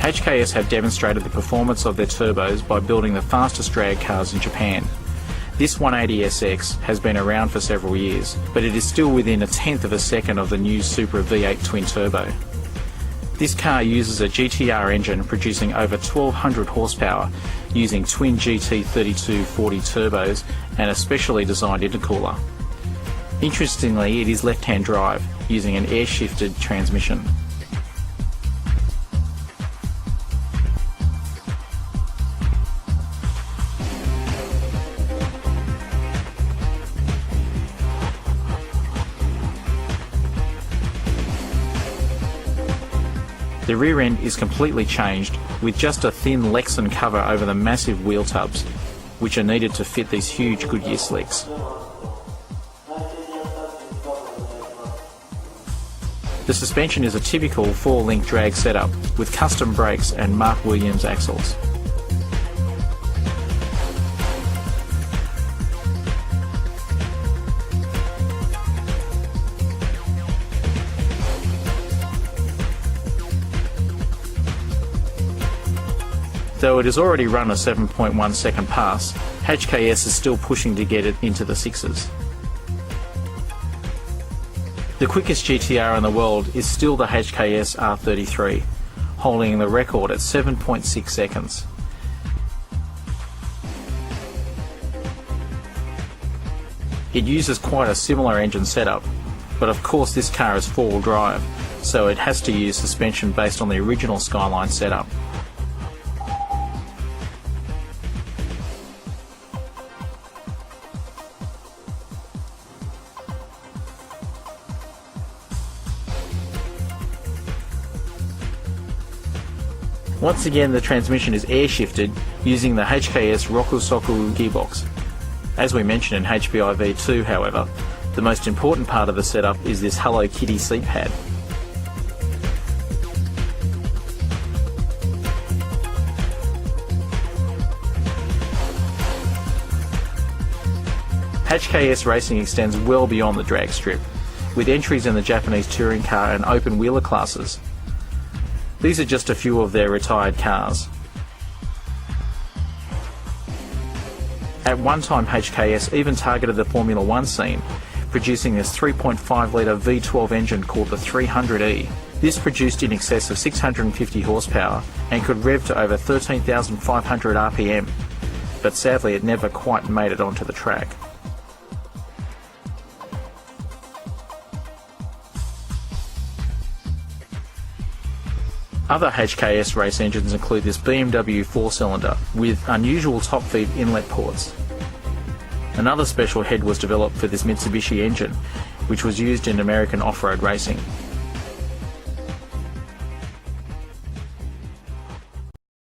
HKS have demonstrated the performance of their turbos by building the fastest drag cars in Japan. This 180SX has been around for several years, but it is still within a tenth of a second of the new Supra V8 twin turbo. This car uses a GTR engine producing over 1200 horsepower using twin GT3240 turbos and a specially designed intercooler. Interestingly, it is left-hand drive using an air-shifted transmission. The rear end is completely changed with just a thin Lexan cover over the massive wheel tubs, which are needed to fit these huge Goodyear slicks. The suspension is a typical 4-link drag setup with custom brakes and Mark Williams axles. Though it has already run a 7.1 second pass, HKS is still pushing to get it into the sixes. The quickest GTR in the world is still the HKS R33, holding the record at 7.6 seconds. It uses quite a similar engine setup, but of course this car is four-wheel drive, so it has to use suspension based on the original Skyline setup. Once again, the transmission is air-shifted using the HKS Rokusoku gearbox. As we mentioned in HBI V2, however, the most important part of the setup is this Hello Kitty seat pad. HKS racing extends well beyond the drag strip, with entries in the Japanese touring car and open wheeler classes. These are just a few of their retired cars. At one time, HKS even targeted the Formula 1 scene, producing this 3.5 litre V12 engine called the 300E. This produced in excess of 650 horsepower and could rev to over 13,500 RPM, but sadly it never quite made it onto the track. Other HKS race engines include this BMW 4-cylinder with unusual top feed inlet ports. Another special head was developed for this Mitsubishi engine, which was used in American off-road racing.